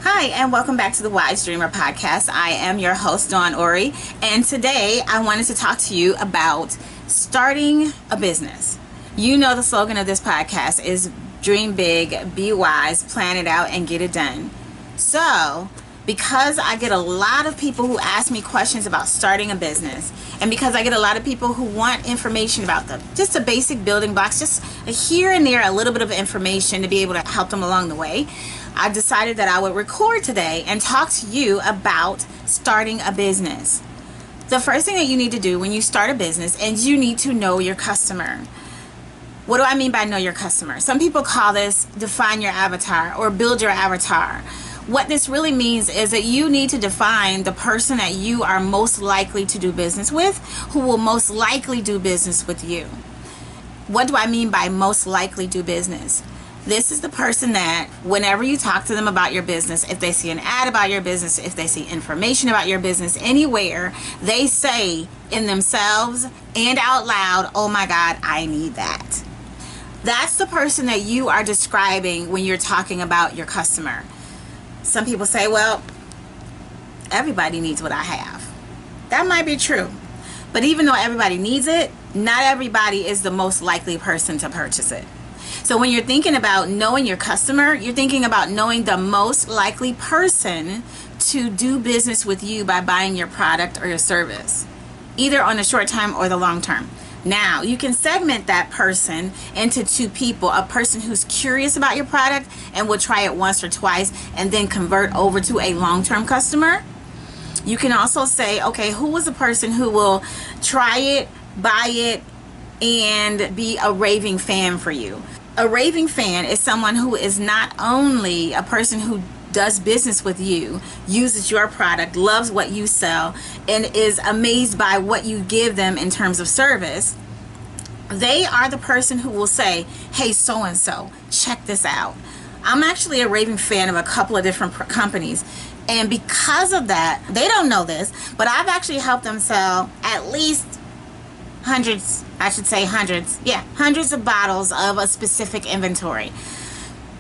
Hi, and welcome back to the Wise Dreamer podcast. I am your host, Dawn Ori, and today I wanted to talk to you about starting a business. You know the slogan of this podcast is dream big, be wise, plan it out, and get it done. So, because I get a lot of people who ask me questions about starting a business, and because I get a lot of people who want information about just the basic building blocks, just here and there, a little bit of information to be able to help them along the way, I decided that I would record today and talk to you about starting a business. The first thing that you need to do when you start a business is you need to know your customer. What do I mean by know your customer? Some people call this define your avatar or build your avatar. What this really means is that you need to define the person that you are most likely to do business with, who will most likely do business with you. What do I mean by most likely do business? This is the person that whenever you talk to them about your business, if they see an ad about your business, if they see information about your business anywhere, they say in themselves and out loud, oh my God, I need that. That's the person that you are describing when you're talking about your customer. Some people say, well, everybody needs what I have. That might be true. But even though everybody needs it, not everybody is the most likely person to purchase it. So when you're thinking about knowing your customer, you're thinking about knowing the most likely person to do business with you by buying your product or your service, either on the short term or the long term. Now, you can segment that person into two people, a person who's curious about your product and will try it once or twice and then convert over to a long-term customer. You can also say, okay, who is the person who will try it, buy it, and be a raving fan for you? A raving fan is someone who is not only a person who does business with you, uses your product, loves what you sell, and is amazed by what you give them in terms of service. They are the person who will say, hey, so-and-so, check this out. I'm actually a raving fan of a couple of different companies. And because of that, they don't know this, but I've actually helped them sell at least hundreds of bottles of a specific inventory.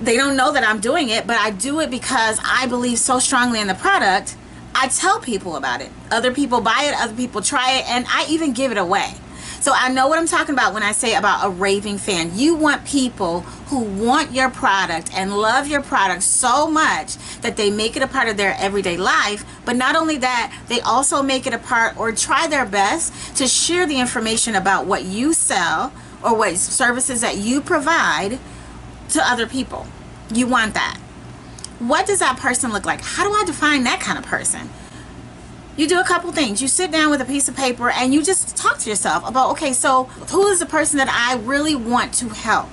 They don't know that I'm doing it, but I do it because I believe so strongly in the product. I tell people about it. Other people buy it, other people try it, and I even give it away. So I know what I'm talking about when I say about a raving fan. You want people who want your product and love your product so much that they make it a part of their everyday life. But not only that, they also make it a part or try their best to share the information about what you sell or what services that you provide to other people. You want that. What does that person look like? How do I define that kind of person? You do a couple things. You sit down with a piece of paper and you just talk to yourself about, okay, so who is the person that I really want to help?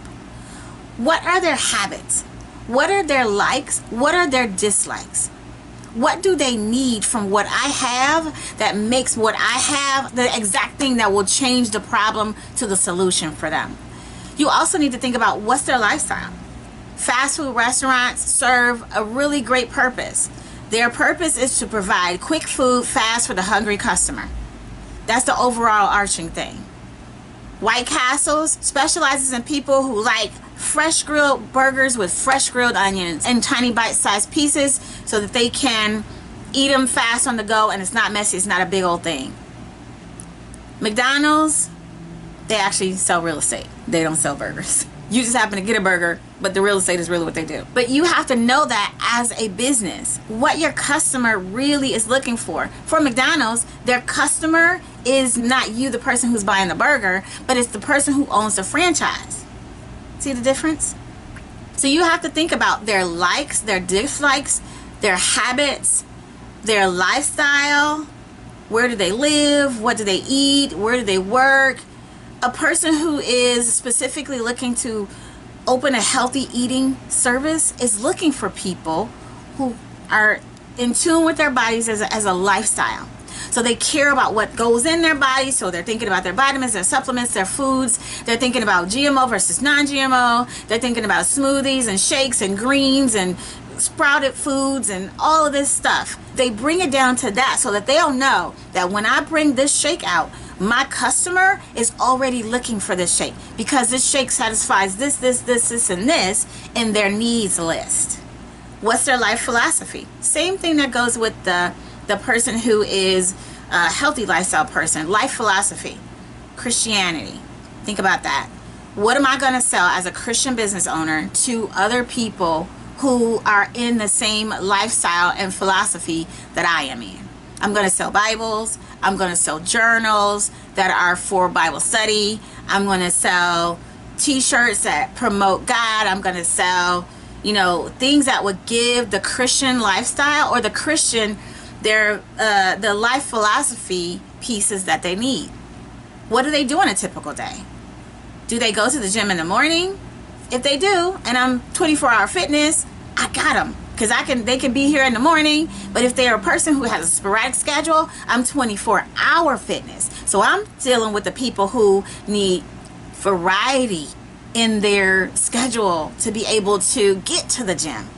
What are their habits? What are their likes? What are their dislikes? What do they need from what I have that makes what I have the exact thing that will change the problem to the solution for them? You also need to think about what's their lifestyle. Fast food restaurants serve a really great purpose. Their purpose is to provide quick food fast for the hungry customer. That's the overall arching thing. White Castles specializes in people who like fresh grilled burgers with fresh grilled onions and tiny bite-sized pieces so that they can eat them fast on the go and it's not messy, it's not a big old thing. McDonald's, they actually sell real estate. They don't sell burgers. You just happen to get a burger, but the real estate is really what they do. But you have to know that as a business, what your customer really is looking for. For McDonald's, their customer is not you, the person who's buying the burger, but it's the person who owns the franchise. See the difference? So you have to think about their likes, their dislikes, their habits, their lifestyle. Where do they live? What do they eat? Where do they work? A person who is specifically looking to open a healthy eating service is looking for people who are in tune with their bodies as a lifestyle. So they care about what goes in their body. So they're thinking about their vitamins, their supplements, their foods. They're thinking about GMO versus non-GMO. They're thinking about smoothies and shakes and greens and sprouted foods and all of this stuff. They bring it down to that so that they'll know that when I bring this shake out, my customer is already looking for this shake because this shake satisfies this, and this in their needs list. What's their life philosophy? Same thing that goes with the person who is a healthy lifestyle person. Life philosophy, Christianity. Think about that. What am I going to sell as a Christian business owner to other people who are in the same lifestyle and philosophy that I am in? I'm going to sell Bibles. I'm going to sell journals that are for Bible study. I'm going to sell t-shirts that promote God. I'm going to sell, things that would give the Christian lifestyle or the Christian the life philosophy pieces that they need. What do they do on a typical day? Do they go to the gym in the morning? If they do, and I'm 24-hour fitness, I got them. Because they can be here in the morning. But if they're a person who has a sporadic schedule, I'm 24-hour fitness. So I'm dealing with the people who need variety in their schedule to be able to get to the gym.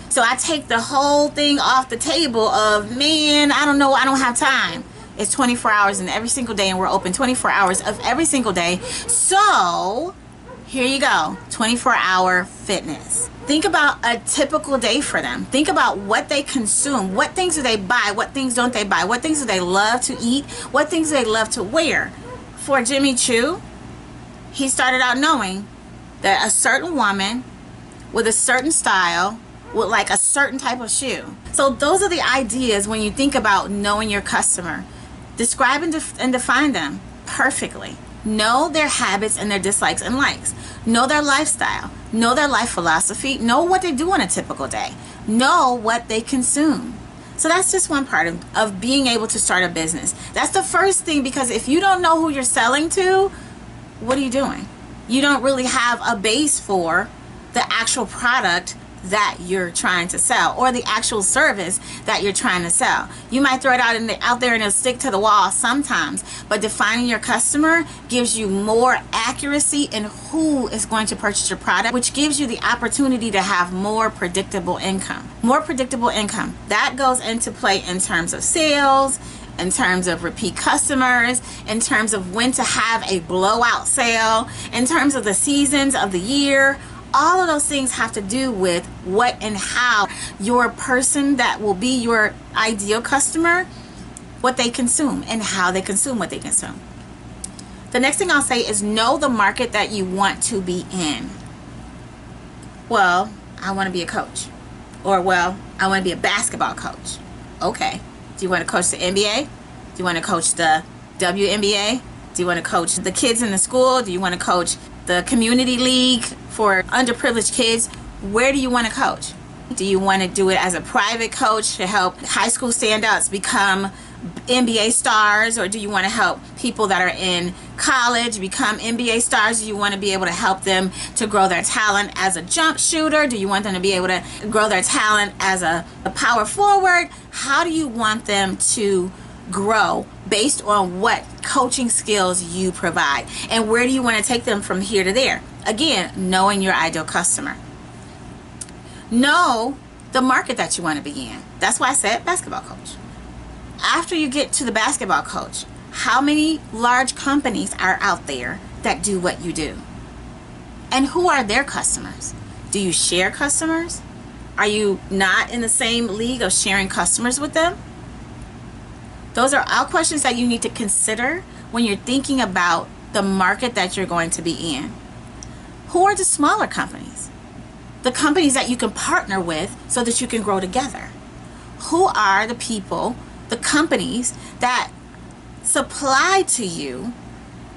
So I take the whole thing off the table of, man, I don't know, I don't have time. It's 24 hours in every single day, and we're open 24 hours of every single day. So here you go, 24-hour fitness. Think about a typical day for them. Think about what they consume. What things do they buy? What things don't they buy? What things do they love to eat? What things do they love to wear? For Jimmy Choo, he started out knowing that a certain woman with a certain style would like a certain type of shoe. So those are the ideas when you think about knowing your customer. Describe and define them perfectly. Know their habits and their dislikes and likes. Know their lifestyle. Know their life philosophy. Know what they do on a typical day. Know what they consume. So that's just one part of being able to start a business. That's the first thing, because if you don't know who you're selling to, what are you doing? You don't really have a base for the actual product that you're trying to sell, or the actual service that you're trying to sell. You might throw it out there and it'll stick to the wall sometimes, but defining your customer gives you more accuracy in who is going to purchase your product, which gives you the opportunity to have more predictable income. More predictable income. That goes into play in terms of sales, in terms of repeat customers, in terms of when to have a blowout sale, in terms of the seasons of the year. All of those things have to do with what and how your person that will be your ideal customer, what they consume and how they consume what they consume. The next thing I'll say is know the market that you want to be in. Well, I want to be a coach. Or, well, I want to be a basketball coach. Okay. Do you want to coach the NBA? Do you want to coach the WNBA? Do you want to coach the kids in the school? Do you want to coach the community league for underprivileged kids? Where do you want to coach? Do you want to do it as a private coach to help high school standouts become NBA stars? Or do you want to help people that are in college become NBA stars? Do you want to be able to help them to grow their talent as a jump shooter? Do you want them to be able to grow their talent as a power forward? How do you want them to grow based on what coaching skills you provide? And where do you want to take them from here to there? Again, knowing your ideal customer. Know the market that you want to be in. That's why I said basketball coach. After you get to the basketball coach, how many large companies are out there that do what you do? And who are their customers? Do you share customers? Are you not in the same league of sharing customers with them? Those are all questions that you need to consider when you're thinking about the market that you're going to be in. Who are the smaller companies? The companies that you can partner with so that you can grow together. Who are the people, the companies that supply to you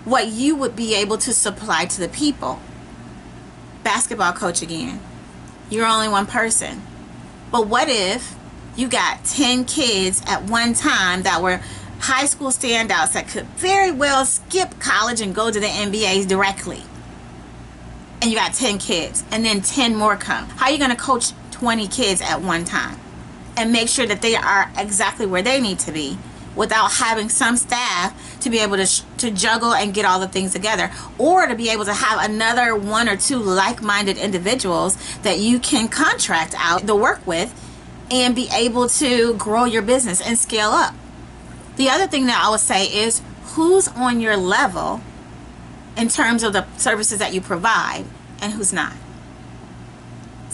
what you would be able to supply to the people? Basketball coach again. You're only one person. But what if you got 10 kids at one time that were high school standouts that could very well skip college and go to the NBA directly? And you got 10 kids, and then 10 more come. How are you going to coach 20 kids at one time and make sure that they are exactly where they need to be without having some staff to be able to juggle and get all the things together, or to be able to have another one or two like-minded individuals that you can contract out the work with and be able to grow your business and scale up? The other thing that I would say is who's on your level in terms of the services that you provide and who's not.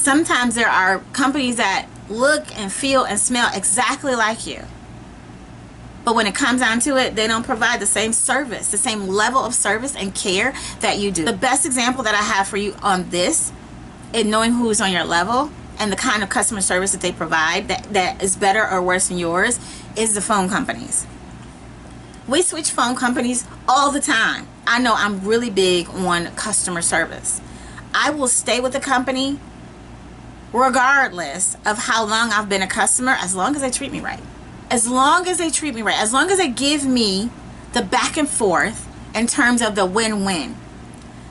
Sometimes there are companies that look and feel and smell exactly like you. But when it comes down to it, they don't provide the same service, the same level of service and care that you do. The best example that I have for you on this, in knowing who's on your level and the kind of customer service that they provide that is better or worse than yours, is the phone companies. We switch phone companies all the time. I know I'm really big on customer service. I will stay with the company regardless of how long I've been a customer, as long as they treat me right. As long as they treat me right. As long as they give me the back and forth in terms of the win-win.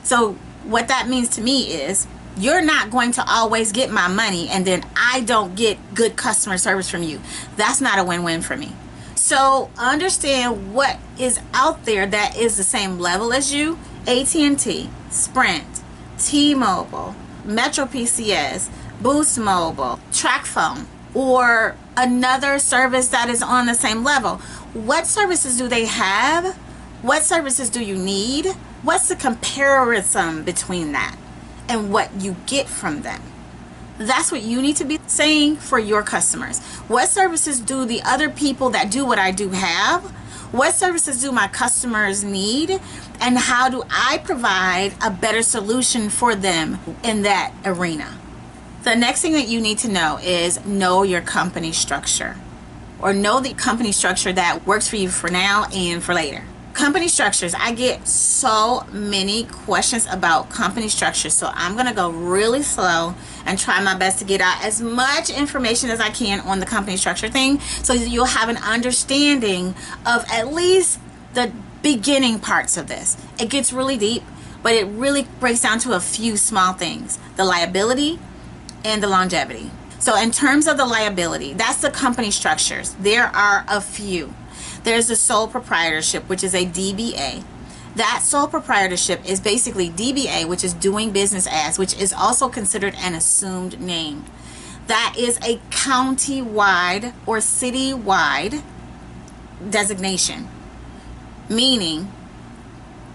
So what that means to me is, you're not going to always get my money and then I don't get good customer service from you. That's not a win-win for me. So understand what is out there that is the same level as you. AT&T, Sprint, T-Mobile, Metro PCS, Boost Mobile, TracFone, or another service that is on the same level. What services do they have? What services do you need? What's the comparison between that and what you get from them? That's what you need to be saying for your customers. What services do the other people that do what I do have? What services do my customers need? And how do I provide a better solution for them in that arena? The next thing that you need to know is know your company structure, or know the company structure that works for you for now and for later. Company structures, I get so many questions about company structures, so I'm going to go really slow and try my best to get out as much information as I can on the company structure thing, so that you'll have an understanding of at least the beginning parts of this. It gets really deep, but it really breaks down to a few small things: the liability and the longevity. So in terms of the liability, that's the company structures. There are a few. There's the sole proprietorship, which is a DBA. That sole proprietorship is basically DBA, which is doing business as, which is also considered an assumed name. That is a county-wide or city-wide designation. Meaning,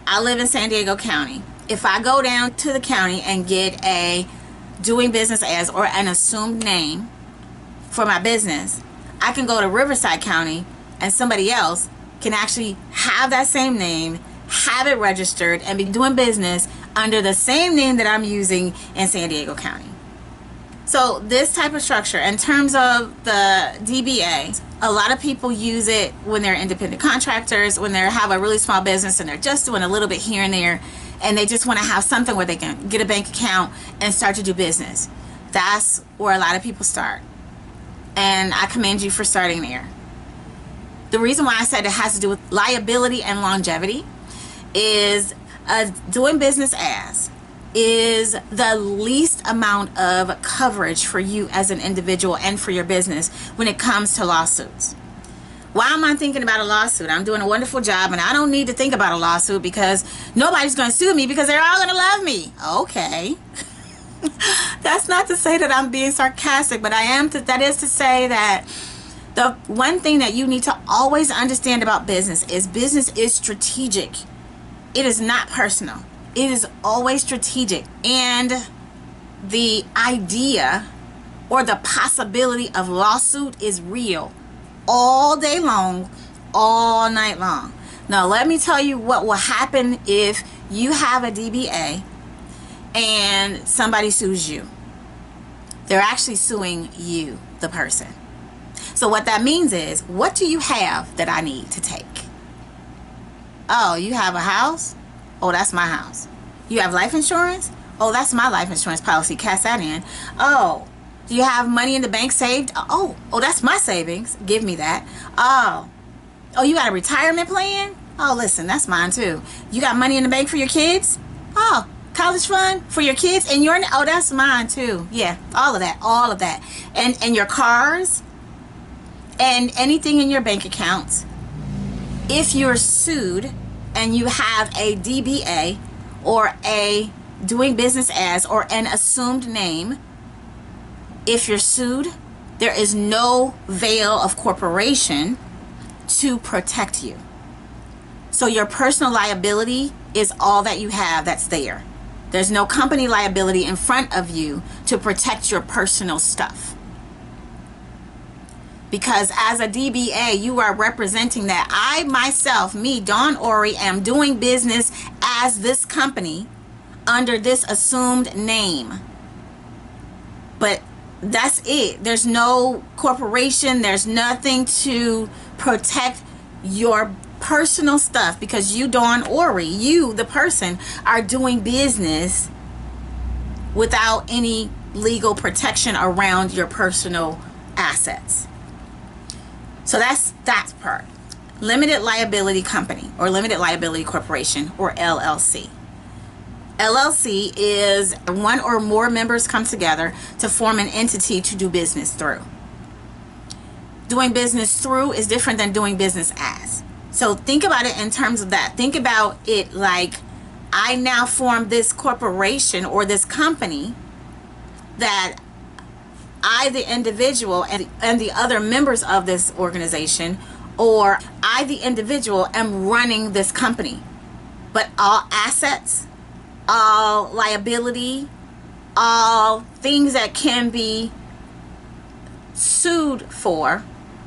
I live in San Diego County. If I go down to the county and get a doing business as or an assumed name for my business, I can go to Riverside County and somebody else can actually have that same name, have it registered, and be doing business under the same name that I'm using in San Diego County. So this type of structure, in terms of the DBA, a lot of people use it when they're independent contractors, when they have a really small business and they're just doing a little bit here and there, and they just want to have something where they can get a bank account and start to do business. That's where a lot of people start, and I commend you for starting there. The reason why I said it has to do with liability and longevity is doing business as is the least amount of coverage for you as an individual and for your business when it comes to lawsuits. Why am I thinking about a lawsuit? I'm doing a wonderful job and I don't need to think about a lawsuit because nobody's going to sue me because they're all going to love me. Okay. That's not to say that I'm being sarcastic, but that is to say that the one thing that you need to always understand about business is strategic. It is not personal. It is always strategic. And the idea or the possibility of lawsuit is real all day long, all night long. Now, let me tell you what will happen if you have a DBA and somebody sues you. They're actually suing you, the person. So what that means is, what do you have that I need to take? Oh, you have a house? Oh, that's my house. You have life insurance? Oh, that's my life insurance policy. Cash that in. Oh, do you have money in the bank saved? Oh, that's my savings. Give me that. Oh, you got a retirement plan? Oh, listen, that's mine too. You got money in the bank for your kids? Oh, college fund for your kids? And that's mine too. Yeah, all of that. And your cars and anything in your bank accounts. If you're sued and you have a DBA or a doing business as or an assumed name, if you're sued, there is no veil of corporation to protect you. So your personal liability is all that you have that's there. There's no company liability in front of you to protect your personal stuff. Because as a DBA, you are representing that I myself, me, Dawn Ori, am doing business as this company under this assumed name. But that's it. There's no corporation. There's nothing to protect your personal stuff, because you, Dawn Ori, you, the person, are doing business without any legal protection around your personal assets. So that's that part. Limited liability company or limited liability corporation, or LLC. LLC is one or more members come together to form an entity to do business through. Doing business through is different than doing business as. So think about it in terms of that. Think about it like, I now form this corporation or this company that I, the individual, and the other members of this organization, or I, the individual, am running this company. But all assets, all liability, all things that can be sued for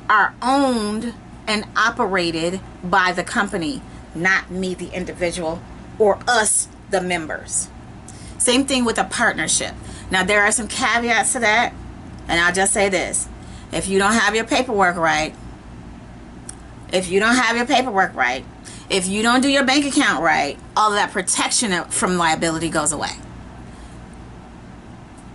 are owned and operated by the company, not me, the individual, or us, the members. Same thing with a partnership. Now, there are some caveats to that, and I'll just say this. If you don't have your paperwork right, if you don't do your bank account right, all of that protection from liability goes away.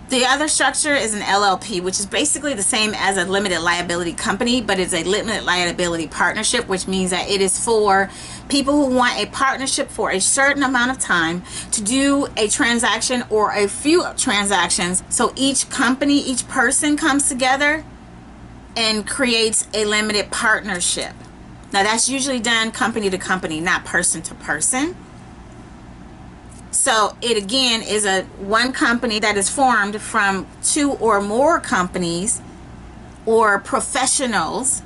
The other structure is an LLP, which is basically the same as a limited liability company, but it's a limited liability partnership, which means that it is for people who want a partnership for a certain amount of time to do a transaction or a few transactions. So each company, each person comes together and creates a limited partnership. Now, that's usually done company to company, not person to person. So it again is a one company that is formed from two or more companies or professionals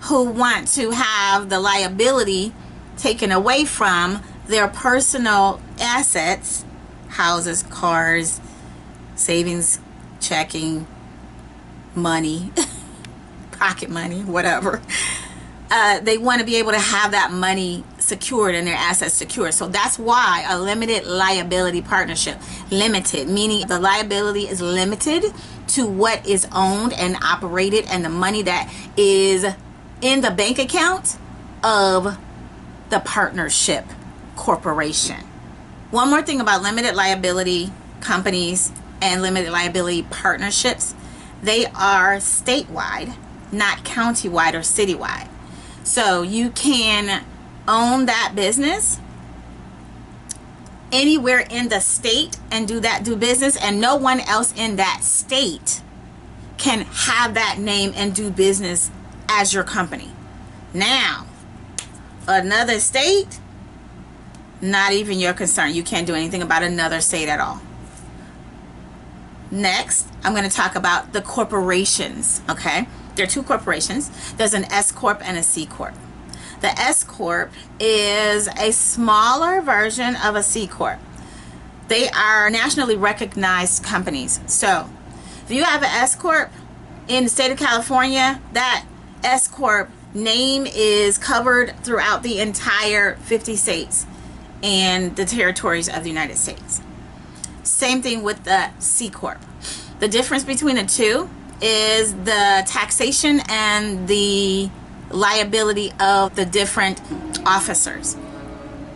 who want to have the liability taken away from their personal assets, houses, cars, savings, checking, money, pocket money, whatever. They want to be able to have that money secured and their assets secured. So that's why a limited liability partnership, limited, meaning the liability is limited to what is owned and operated and the money that is in the bank account of the partnership corporation. One more thing about limited liability companies and limited liability partnerships, they are statewide, not countywide or citywide. So you can own that business anywhere in the state and do business, and no one else in that state can have that name and do business as your company. Now, another state, not even your concern. You can't do anything about another state at all. Next, I'm going to talk about the corporations, okay? There are two corporations. There's an S-Corp and a C-Corp. The S-Corp is a smaller version of a C-Corp. They are nationally recognized companies. So if you have an S-Corp in the state of California, that S-Corp name is covered throughout the entire 50 states and the territories of the United States. Same thing with the C-Corp. The difference between the two is the taxation and the liability of the different officers.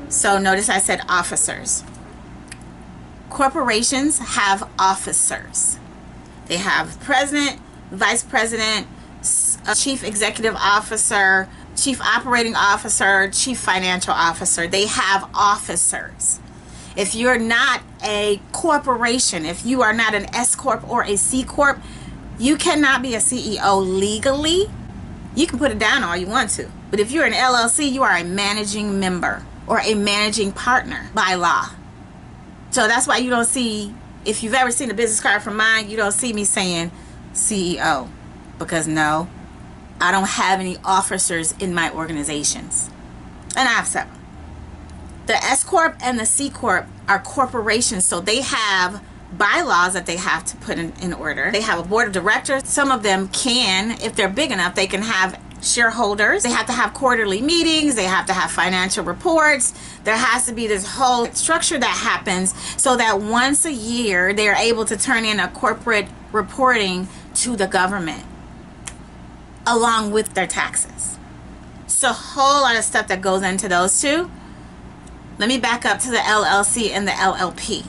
So notice I said officers. Corporations have officers. They have president, vice president, chief executive officer, chief operating officer, chief financial officer. They have officers. If you're not a corporation, if you are not an S-Corp or a C-Corp, you cannot be a CEO legally. You can put it down all you want to. But if you're an LLC, you are a managing member or a managing partner by law. So that's why you don't see, if you've ever seen a business card from mine, you don't see me saying CEO. Because no, I don't have any officers in my organizations. And I have several. The S-Corp and the C-Corp are corporations, so they have bylaws that they have to put in order. They have a board of directors. Some of them can, if they're big enough, they can have shareholders. They have to have quarterly meetings. They have to have financial reports. There has to be this whole structure that happens so that once a year they're able to turn in a corporate reporting to the government along with their taxes. So a whole lot of stuff that goes into those two. Let me back up to the LLC and the LLP.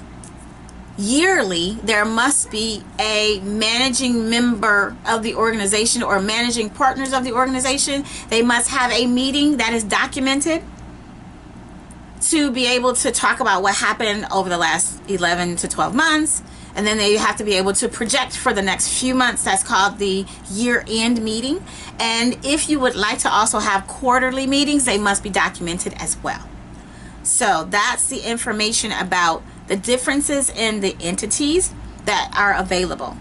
Yearly, there must be a managing member of the organization or managing partners of the organization. They must have a meeting that is documented to be able to talk about what happened over the last 11 to 12 months. And then they have to be able to project for the next few months. That's called the year-end meeting. And if you would like to also have quarterly meetings, they must be documented as well. So that's the information about the differences in the entities that are available.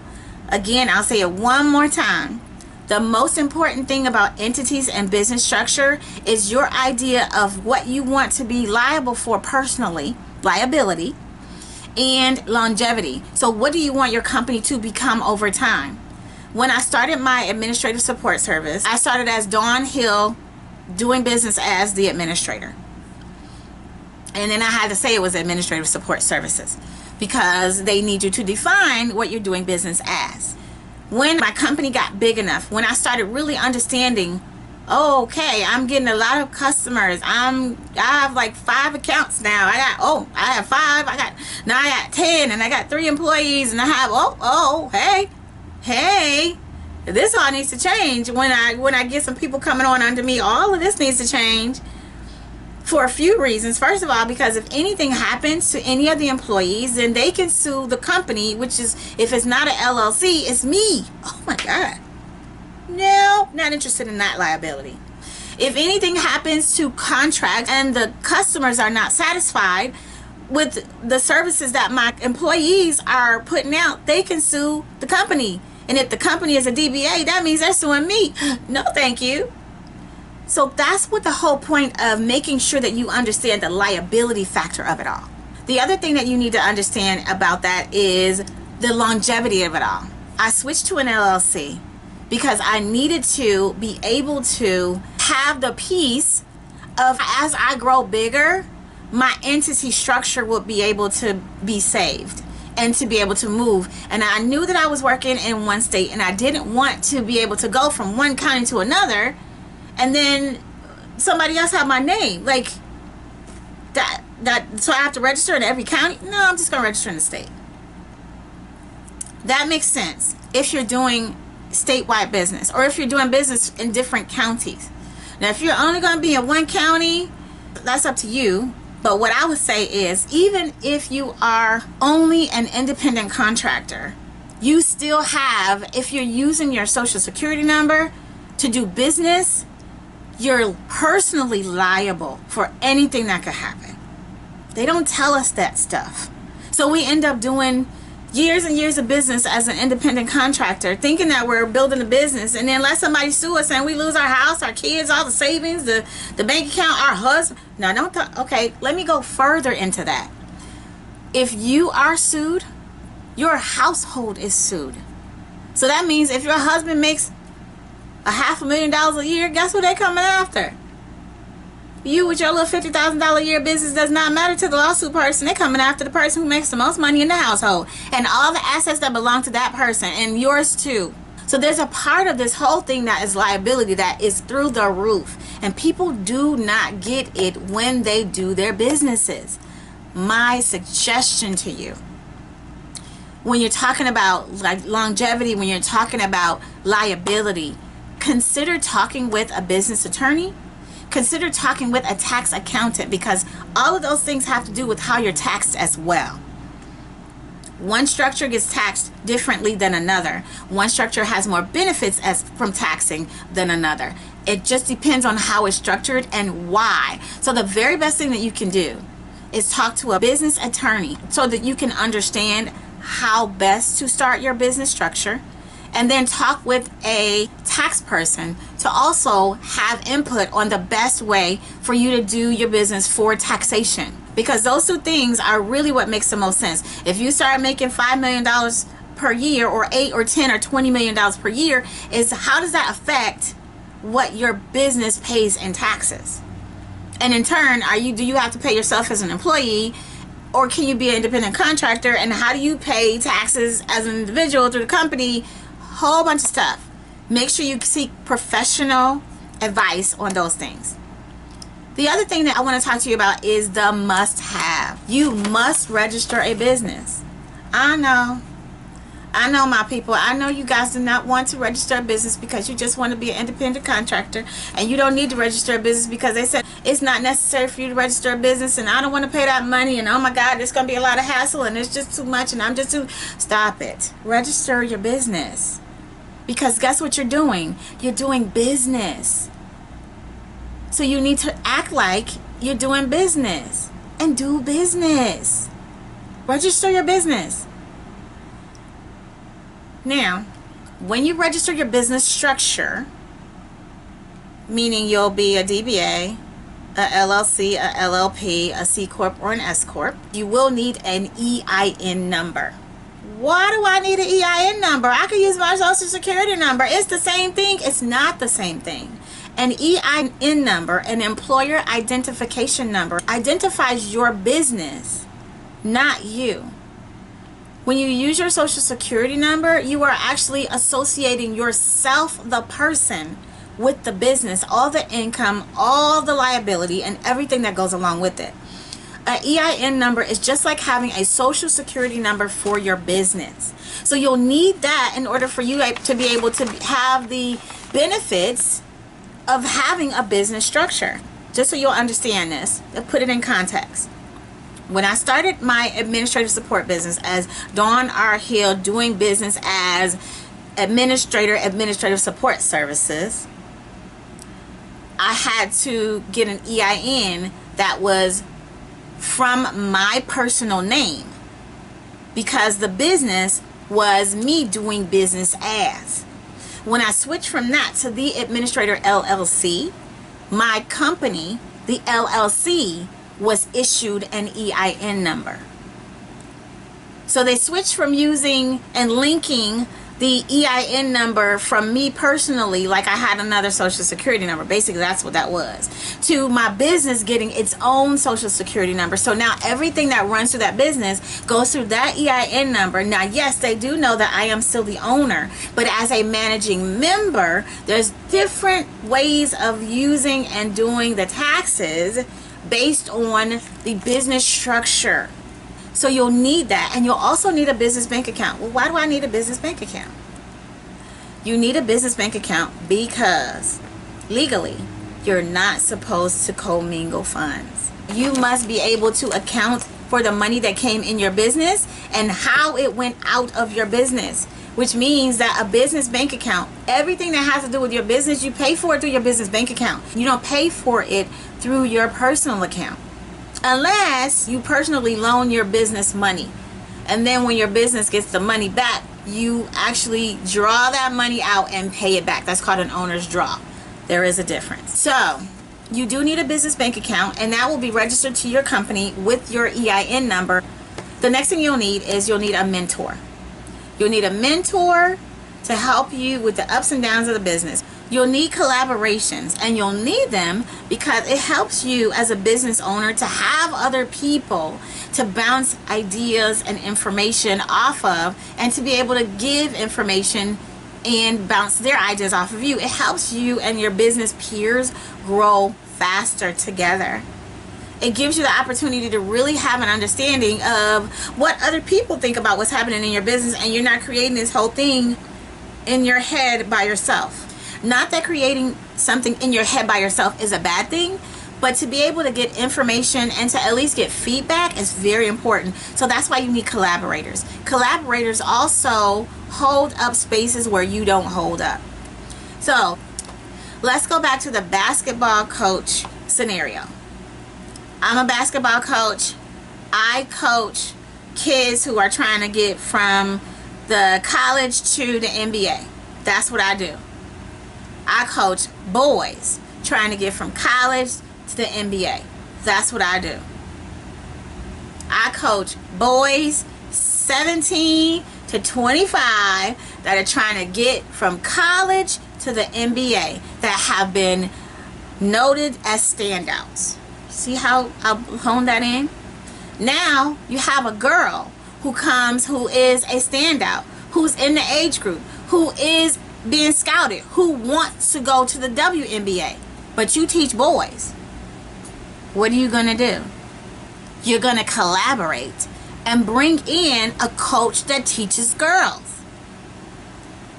Again, I'll say it one more time. The most important thing about entities and business structure is your idea of what you want to be liable for personally, liability, and longevity. So what do you want your company to become over time? When I started my administrative support service, I started as Dawn Hill, doing business as the administrator. And then I had to say it was administrative support services because they need you to define what you're doing business as. When my company got big enough, when I started really understanding, oh, okay, I'm getting a lot of customers. I have like 5 accounts now. I have 5. Now I got 10, and I got 3 employees, and I have hey, this all needs to change. When I get some people coming on under me, all of this needs to change. For a few reasons. First of all, because if anything happens to any of the employees, then they can sue the company, which is, if it's not an LLC, it's me. Oh my God. No, not interested in that liability. If anything happens to contracts and the customers are not satisfied with the services that my employees are putting out, they can sue the company. And if the company is a DBA, that means they're suing me. No, thank you. So that's what the whole point of making sure that you understand the liability factor of it all. The other thing that you need to understand about that is the longevity of it all. I switched to an LLC because I needed to be able to have the piece of, as I grow bigger, my entity structure will be able to be saved and to be able to move. And I knew that I was working in one state, and I didn't want to be able to go from one county to another and then somebody else have my name like that. So I have to register in every county? No, I'm just gonna register in the state. That makes sense if you're doing statewide business, or if you're doing business in different counties. Now, if you're only gonna be in one county, that's up to you. But what I would say is, even if you are only an independent contractor, you still have, if you're using your social security number to do business, you're personally liable for anything that could happen. They don't tell us that stuff. So we end up doing years and years of business as an independent contractor, thinking that we're building a business, and then let somebody sue us and we lose our house, our kids, all the savings, the bank account, our husband. Now, okay, let me go further into that. If you are sued, your household is sued. So that means if your husband makes $500,000 a year, guess what they coming after? You with your little $50,000 a year business does not matter to the lawsuit person. They're coming after the person who makes the most money in the household and all the assets that belong to that person, and yours too. So there's a part of this whole thing that is liability that is through the roof, and people do not get it when they do their businesses. My suggestion to you, when you're talking about like longevity, when you're talking about liability, consider talking with a business attorney. Consider talking with a tax accountant, because all of those things have to do with how you're taxed as well. One structure gets taxed differently than another. One structure has more benefits from taxing than another. It just depends on how it's structured and why. So the very best thing that you can do is talk to a business attorney so that you can understand how best to start your business structure and then talk with a tax person to also have input on the best way for you to do your business for taxation, because those two things are really what makes the most sense. If you start making $5 million per year, or 8 or 10 or $20 million per year, is how does that affect what your business pays in taxes? And in turn, do you have to pay yourself as an employee, or can you be an independent contractor? And how do you pay taxes as an individual through the company? Whole bunch of stuff. Make sure you seek professional advice on those things. The other thing that I want to talk to you about is the must-have. You must register a business. I know my people. I know you guys do not want to register a business because you just want to be an independent contractor, and you don't need to register a business because they said it's not necessary for you to register a business, and I don't want to pay that money, and oh my God, it's going to be a lot of hassle, and it's just too much, and I'm just too... Stop it. Register your business, because guess what you're doing? You're doing business. So you need to act like you're doing business and do business. Register your business. Now, when you register your business structure, meaning you'll be a DBA, a LLC, a LLP, a C-Corp, or an S-Corp, you will need an EIN number. Why do I need an EIN number? I could use my social security number. It's the same thing. It's not the same thing. An EIN number, an employer identification number, identifies your business, not you. When you use your social security number, you are actually associating yourself, the person, with the business, all the income, all the liability, and everything that goes along with it. An EIN number is just like having a social security number for your business. So you'll need that in order for you to be able to have the benefits of having a business structure. Just so you'll understand this, to put it in context. When I started my administrative support business as Dawn R. Hill, doing business as administrative support services, I had to get an EIN that was from my personal name, because the business was me doing business as. When I switched from that to the Administrator LLC, my company, the LLC, was issued an EIN number. So they switched from using and linking the EIN number from me personally, like I had another social security number. Basically, that's what that was, to my business getting its own social security number. So now everything that runs through that business goes through that EIN number. Now, yes, they do know that I am still the owner, but as a managing member, there's different ways of using and doing the taxes based on the business structure. So you'll need that, and you'll also need a business bank account. Well, why do I need a business bank account? You need a business bank account because legally you're not supposed to commingle funds. You must be able to account for the money that came in your business and how it went out of your business, which means that a business bank account, everything that has to do with your business, you pay for it through your business bank account. You don't pay for it through your personal account, unless you personally loan your business money, and then when your business gets the money back, you actually draw that money out and pay it back. That's called an owner's draw. There is a difference. So you do need a business bank account, and that will be registered to your company with your EIN number. The next thing you'll need is you'll need a mentor. You'll need a mentor to help you with the ups and downs of the business. You'll need collaborations, and you'll need them because it helps you as a business owner to have other people to bounce ideas and information off of, and to be able to give information and bounce their ideas off of you. It helps you and your business peers grow faster together. It gives you the opportunity to really have an understanding of what other people think about what's happening in your business, and you're not creating this whole thing in your head by yourself. Not that creating something in your head by yourself is a bad thing, but to be able to get information and to at least get feedback is very important. So that's why you need collaborators. Collaborators also hold up spaces where you don't hold up. So let's go back to the basketball coach scenario. I'm a basketball coach. I coach kids who are trying to get from the college to the MBA. That's what I do. I coach boys trying to get from college to the MBA. That's what I do. I coach boys 17 to 25 that are trying to get from college to the MBA that have been noted as standouts. See how I honed that in? Now you have a girl who comes, who is a standout, who's in the age group, who is being scouted, who wants to go to the WNBA, but you teach boys. What are you going to do? You're going to collaborate and bring in a coach that teaches girls.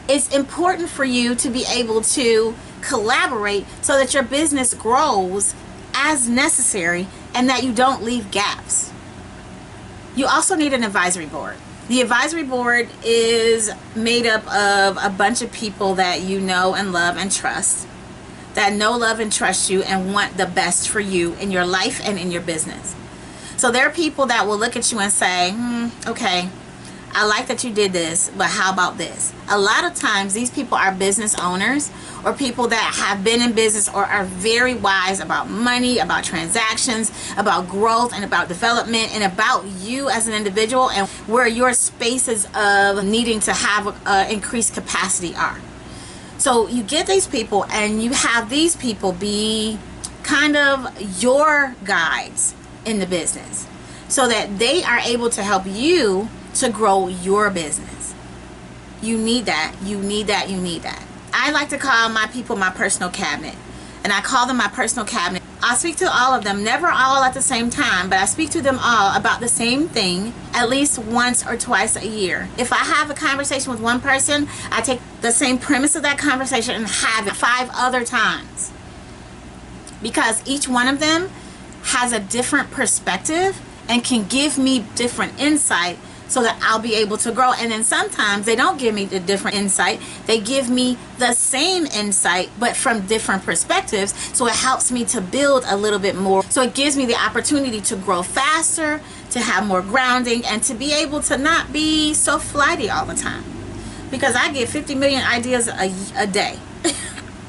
It's important for you to be able to collaborate so that your business grows as necessary and that you don't leave gaps. You also need an advisory board. The advisory board is made up of a bunch of people that you know and love and trust, that know, love, and trust you and want the best for you in your life and in your business. So there are people that will look at you and say, okay, I like that you did this, but how about this? A lot of times these people are business owners or people that have been in business or are very wise about money, about transactions, about growth and about development and about you as an individual and where your spaces of needing to have increased capacity are. So you get these people and you have these people be kind of your guides in the business so that they are able to help you to grow your business. You need that. You need that. You need that. I like to call my people my personal cabinet, and I call them my personal cabinet. I speak to all of them, never all at the same time, but I speak to them all about the same thing at least once or twice a year. If I have a conversation with one person, I take the same premise of that conversation and have it 5 other times, because each one of them has a different perspective and can give me different insight so that I'll be able to grow. And then sometimes they don't give me the different insight, they give me the same insight but from different perspectives, so it helps me to build a little bit more. So it gives me the opportunity to grow faster, to have more grounding, and to be able to not be so flighty all the time, because I get 50 million ideas a day.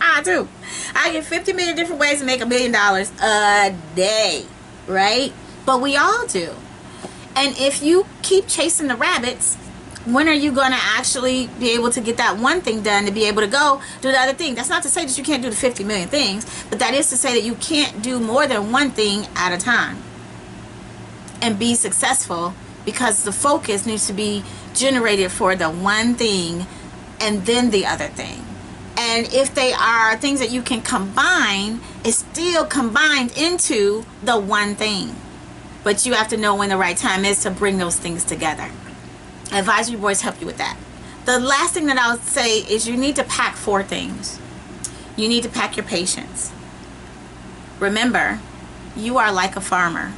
I do. I get 50 million different ways to make $1 million a day, right? But we all do. And if you keep chasing the rabbits, when are you going to actually be able to get that one thing done to be able to go do the other thing? That's not to say that you can't do the 50 million things, but that is to say that you can't do more than one thing at a time and be successful, because the focus needs to be generated for the one thing and then the other thing. And if they are things that you can combine, it's still combined into the one thing. But you have to know when the right time is to bring those things together. Advisory boards help you with that. The last thing that I would say is you need to pack 4 things. You need to pack your patience. Remember, you are like a farmer.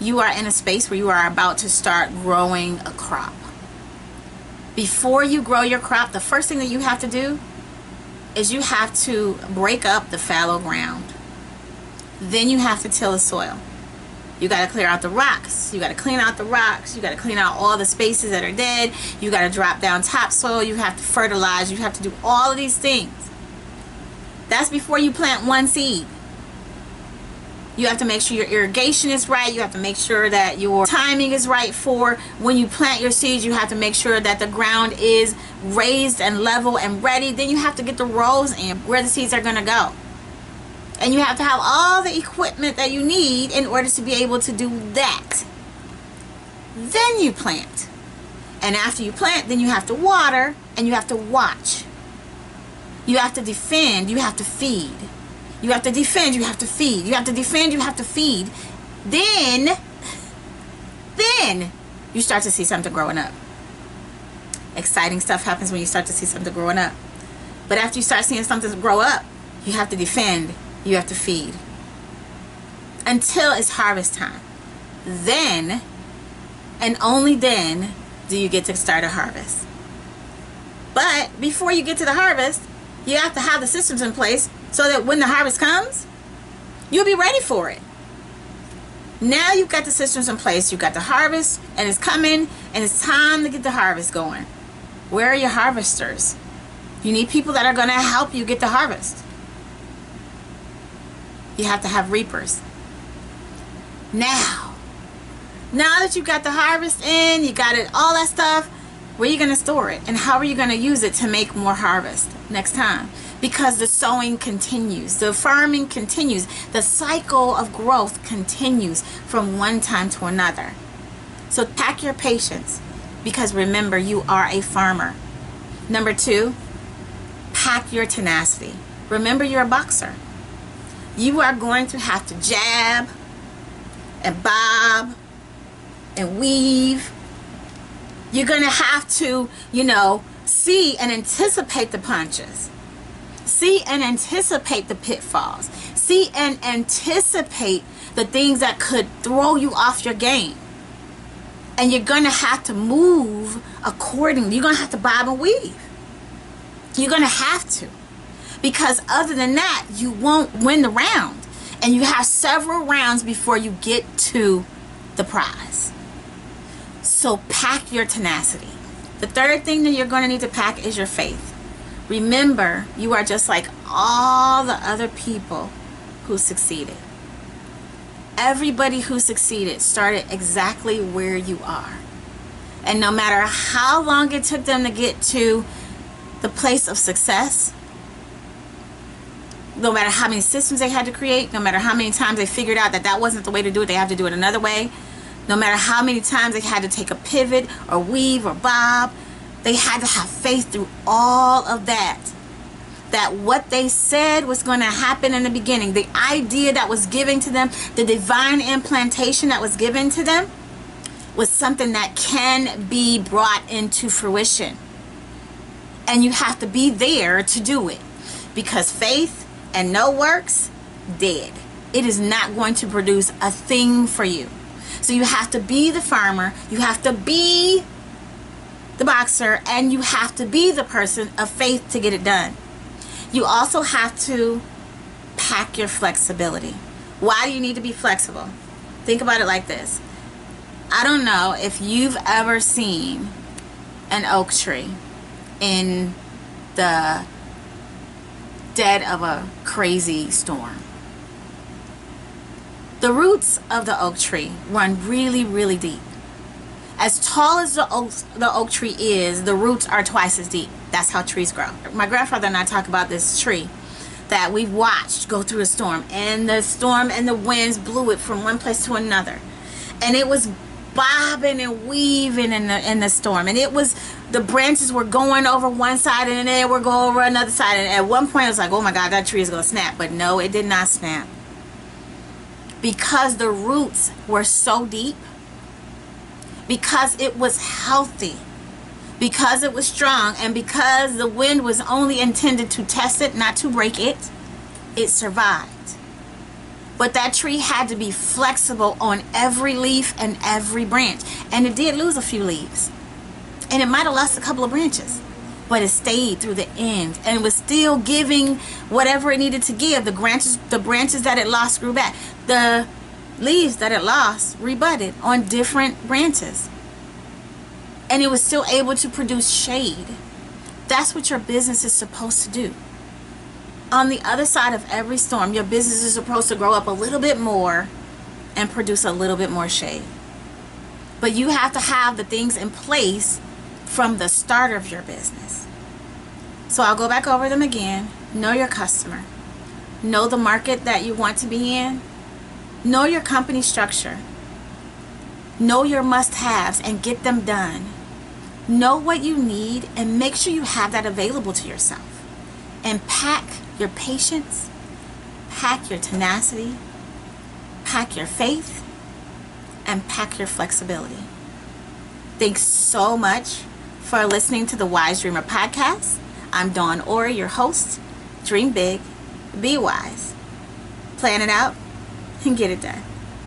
You are in a space where you are about to start growing a crop. Before you grow your crop, the first thing that you have to do is you have to break up the fallow ground. Then you have to till the soil. You got to clear out the rocks. You got to clean out the rocks. You got to clean out all the spaces that are dead. You got to drop down topsoil. You have to fertilize. You have to do all of these things. That's before you plant one seed. You have to make sure your irrigation is right. You have to make sure that your timing is right for when you plant your seeds. You have to make sure that the ground is raised and level and ready. Then you have to get the rows in where the seeds are going to go. And you have to have all the equipment that you need in order to be able to do that. Then you plant. And after you plant, then you have to water and you have to watch. You have to defend, you have to feed. You have to defend, you have to feed. You have to defend, you have to feed. Then you start to see something growing up. Exciting stuff happens when you start to see something growing up. But after you start seeing something grow up, you have to defend, you have to feed. Until it's harvest time. Then, and only then, do you get to start a harvest. But before you get to the harvest, you have to have the systems in place so that when the harvest comes, you'll be ready for it. Now you've got the systems in place. You've got the harvest, and it's coming, and it's time to get the harvest going. Where are your harvesters? You need people that are going to help you get the harvest. You have to have reapers. Now that you got the harvest in, you got it, all that stuff, where are you going to store it? And how are you going to use it to make more harvest next time? Because the sowing continues, the farming continues, the cycle of growth continues from one time to another. So pack your patience, because remember, you are a farmer. Number 2, pack your tenacity. Remember, you're a boxer. You are going to have to jab and bob and weave. You're going to have to, see and anticipate the punches. See and anticipate the pitfalls. See and anticipate the things that could throw you off your game. And you're going to have to move accordingly. You're going to have to bob and weave. You're going to have to. Because other than that, you won't win the round. And you have several rounds before you get to the prize. So pack your tenacity. The third thing that you're going to need to pack is your faith. Remember, you are just like all the other people who succeeded. Everybody who succeeded started exactly where you are. And no matter how long it took them to get to the place of success, no matter how many systems they had to create, no matter how many times they figured out that that wasn't the way to do it, they have to do it another way, no matter how many times they had to take a pivot or weave or bob, they had to have faith through all of that. That what they said was going to happen in the beginning, the idea that was given to them, the divine implantation that was given to them, was something that can be brought into fruition. And you have to be there to do it. Because faith and no works, dead. It is not going to produce a thing for you. So you have to be the farmer, you have to be the boxer, and you have to be the person of faith to get it done. You also have to pack your flexibility. Why do you need to be flexible? Think about it like this. I don't know if you've ever seen an oak tree in the dead of a crazy storm. The roots of the oak tree run really, really deep. As tall as the oak tree is, the roots are twice as deep. That's how trees grow. My grandfather and I talk about this tree that we've watched go through a storm. And the storm and the winds blew it from one place to another. And it was bobbing and weaving in the storm. And it was, the branches were going over one side and then they were going over another side. And at one point it was like, oh my God, that tree is going to snap. But no, it did not snap. Because the roots were so deep. Because it was healthy, because it was strong, and because the wind was only intended to test it, not to break it, it survived. But that tree had to be flexible on every leaf and every branch. And it did lose a few leaves. And it might have lost a couple of branches. But it stayed through the end and was still giving whatever it needed to give. The branches that it lost grew back. The leaves that it lost rebudded on different branches, and it was still able to produce shade. That's what your business is supposed to do. On the other side of every storm, your business is supposed to grow up a little bit more and produce a little bit more shade. But you have to have the things in place from the start of your business. So I'll go back over them again. Know your customer. Know the market that you want to be in. Know your company structure. Know your must-haves and get them done. Know what you need and make sure you have that available to yourself. And pack your patience, pack your tenacity, pack your faith, and pack your flexibility. Thanks so much for listening to the Wise Dreamer podcast. I'm Dawn Ori, your host. Dream big, be wise. Plan it out and get it done.